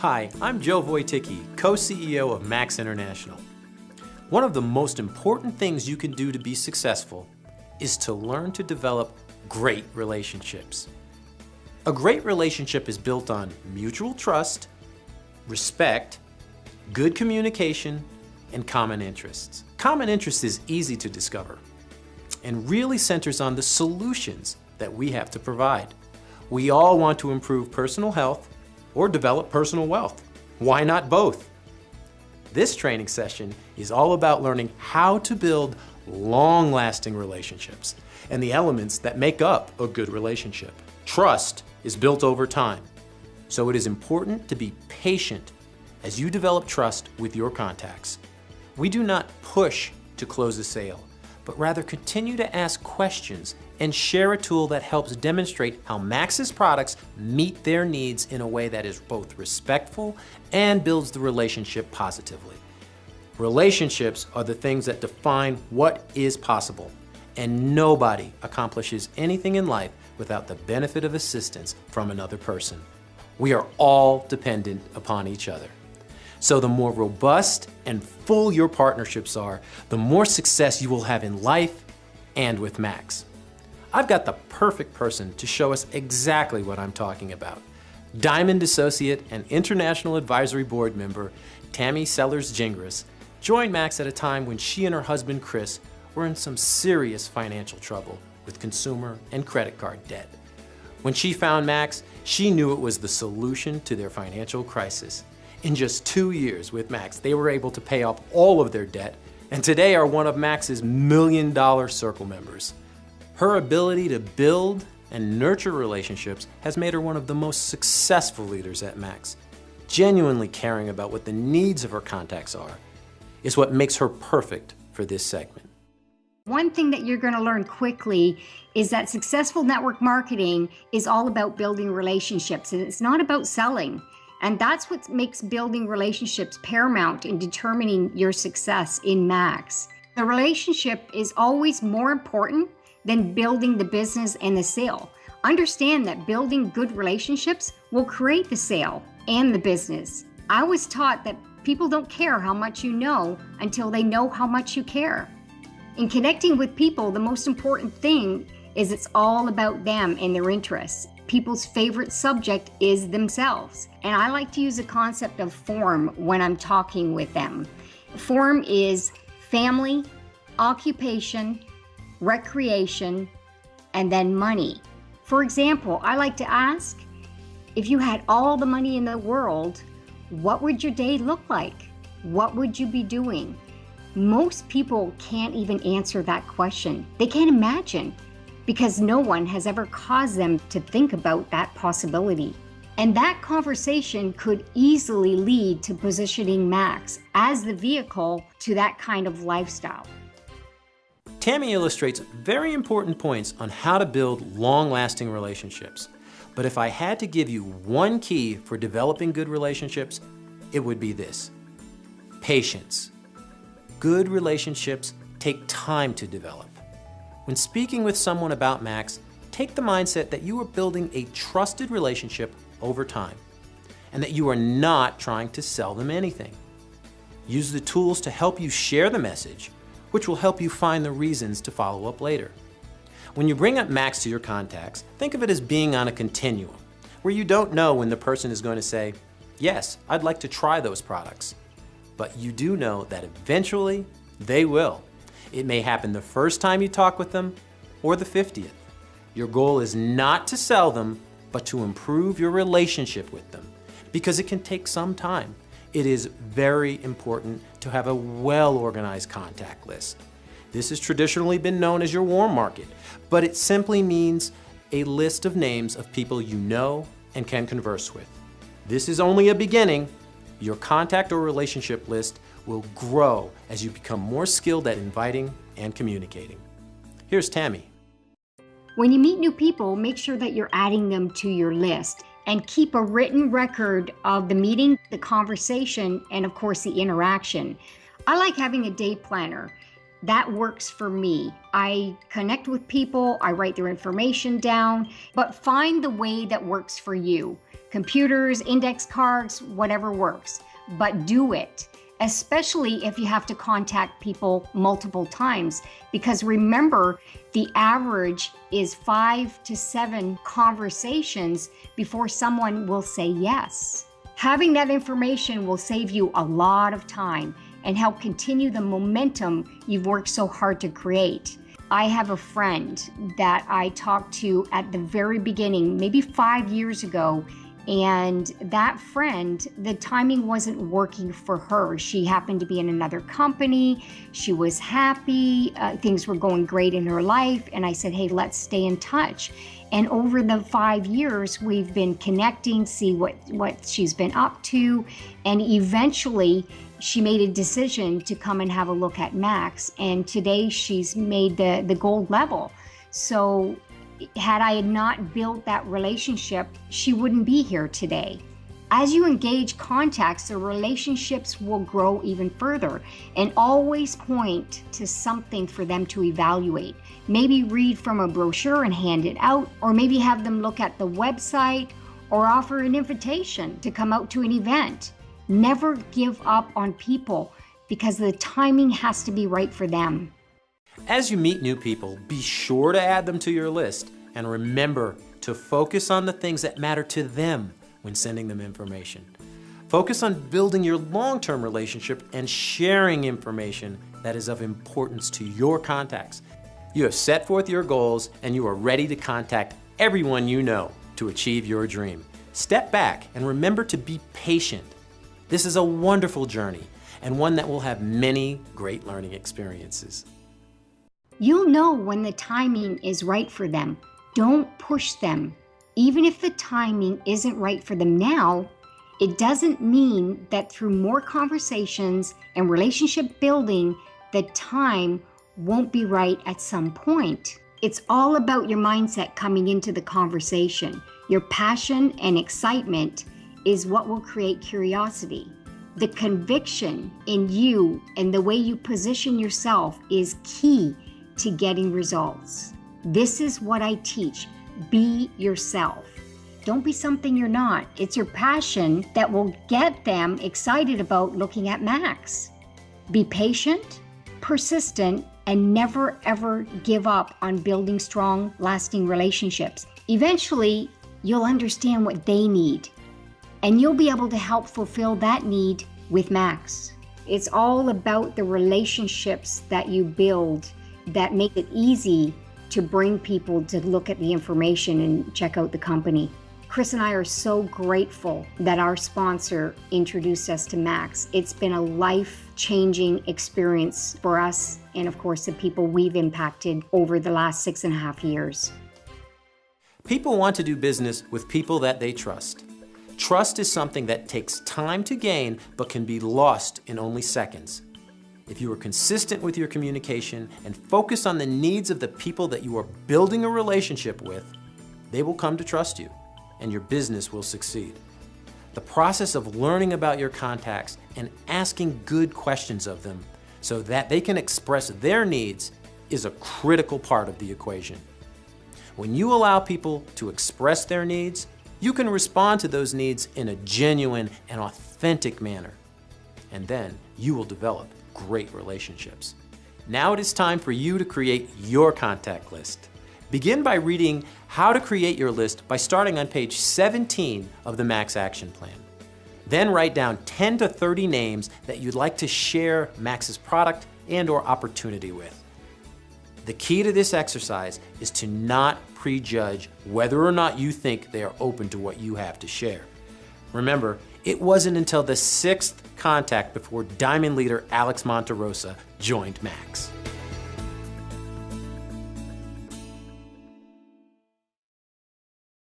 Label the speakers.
Speaker 1: Hi, I'm Joe Wojtycki, co-CEO of Max International. One of the most important things you can do to be successful is to learn to develop great relationships. A great relationship is built on mutual trust, respect, good communication, and common interests. Common interest is easy to discover and really centers on the solutions that we have to provide. We all want to improve personal health or develop personal wealth. Why not both? This training session is all about learning how to build long-lasting relationships and the elements that make up a good relationship. Trust is built over time, so it is important to be patient as you develop trust with your contacts. We do not push to close a sale, but rather continue to ask questions and share a tool that helps demonstrate how Max's products meet their needs in a way that is both respectful and builds the relationship positively. Relationships are the things that define what is possible, and nobody accomplishes anything in life without the benefit of assistance from another person. We are all dependent upon each other. So the more robust and full your partnerships are, the more success you will have in life and with Max. I've got the perfect person to show us exactly what I'm talking about. Diamond Associate and International Advisory Board member Tammy Sellers-Gingras joined Max at a time when she and her husband Chris were in some serious financial trouble with consumer and credit card debt. When she found Max, she knew it was the solution to their financial crisis. In just 2 years with Max, they were able to pay off all of their debt and today are one of Max's $1 million Circle members. Her ability to build and nurture relationships has made her one of the most successful leaders at Max. Genuinely caring about what the needs of her contacts are is what makes her perfect for this segment.
Speaker 2: One thing that you're going to learn quickly is that successful network marketing is all about building relationships, and it's not about selling. And that's what makes building relationships paramount in determining your success in Max. The relationship is always more important than building the business and the sale. Understand that building good relationships will create the sale and the business. I was taught that people don't care how much you know until they know how much you care. In connecting with people, the most important thing is it's all about them and their interests. People's favorite subject is themselves. And I like to use the concept of form when I'm talking with them. Form is family, occupation, recreation, and then money. For example, I like to ask, if you had all the money in the world, what would your day look like? What would you be doing? Most people can't even answer that question. They can't imagine because no one has ever caused them to think about that possibility. And that conversation could easily lead to positioning Max as the vehicle to that kind of lifestyle.
Speaker 1: Tammy illustrates very important points on how to build long-lasting relationships. But if I had to give you one key for developing good relationships, it would be this: patience. Good relationships take time to develop. When speaking with someone about Max, take the mindset that you are building a trusted relationship over time and that you are not trying to sell them anything. Use the tools to help you share the message, which will help you find the reasons to follow up later. When you bring up Max to your contacts, think of it as being on a continuum, where you don't know when the person is going to say, yes, I'd like to try those products. But you do know that eventually they will. It may happen the first time you talk with them or the 50th. Your goal is not to sell them, but to improve your relationship with them, because it can take some time. It is very important to have a well-organized contact list. This has traditionally been known as your warm market, but it simply means a list of names of people you know and can converse with. This is only a beginning. Your contact or relationship list will grow as you become more skilled at inviting and communicating. Here's Tammy.
Speaker 2: When you meet new people, make sure that you're adding them to your list and keep a written record of the meeting, the conversation, and of course the interaction. I like having a day planner. That works for me. I connect with people, I write their information down, but find the way that works for you. Computers, index cards, whatever works, but do it. Especially if you have to contact people multiple times, because remember, the average is 5 to 7 conversations before someone will say yes. Having that information will save you a lot of time and help continue the momentum you've worked so hard to create. I have a friend that I talked to at the very beginning, maybe 5 years ago, and that friend, the timing wasn't working for her. She happened to be in another company. She was happy. Things were going great in her life. And I said, hey, let's stay in touch. And over the 5 years, we've been connecting, see what she's been up to. And eventually, she made a decision to come and have a look at Max. And today, she's made the gold level. So had I not built that relationship, she wouldn't be here today. As you engage contacts, the relationships will grow even further, and always point to something for them to evaluate. Maybe read from a brochure and hand it out, or maybe have them look at the website or offer an invitation to come out to an event. Never give up on people, because the timing has to be right for them.
Speaker 1: As you meet new people, be sure to add them to your list, and remember to focus on the things that matter to them when sending them information. Focus on building your long-term relationship and sharing information that is of importance to your contacts. You have set forth your goals, and you are ready to contact everyone you know to achieve your dream. Step back and remember to be patient. This is a wonderful journey, and one that will have many great learning experiences.
Speaker 2: You'll know when the timing is right for them. Don't push them. Even if the timing isn't right for them now, it doesn't mean that through more conversations and relationship building, the time won't be right at some point. It's all about your mindset coming into the conversation. Your passion and excitement is what will create curiosity. The conviction in you and the way you position yourself is key to getting results. This is what I teach. Be yourself. Don't be something you're not. It's your passion that will get them excited about looking at Max. Be patient, persistent, and never ever give up on building strong, lasting relationships. Eventually, you'll understand what they need, and you'll be able to help fulfill that need with Max. It's all about the relationships that you build that make it easy to bring people to look at the information and check out the company. Chris and I are so grateful that our sponsor introduced us to Max. It's been a life-changing experience for us and, of course, the people we've impacted over the last 6.5 years.
Speaker 1: People want to do business with people that they trust. Trust is something that takes time to gain but can be lost in only seconds. If you are consistent with your communication and focus on the needs of the people that you are building a relationship with, they will come to trust you, and your business will succeed. The process of learning about your contacts and asking good questions of them so that they can express their needs is a critical part of the equation. When you allow people to express their needs, you can respond to those needs in a genuine and authentic manner, and then you will develop great relationships. Now it is time for you to create your contact list. Begin by reading how to create your list by starting on page 17 of the Max Action Plan. Then write down 10 to 30 names that you'd like to share Max's product and/or opportunity with. The key to this exercise is to not prejudge whether or not you think they are open to what you have to share. Remember, it wasn't until the 6th contact before Diamond leader Alex Monterosa joined Max.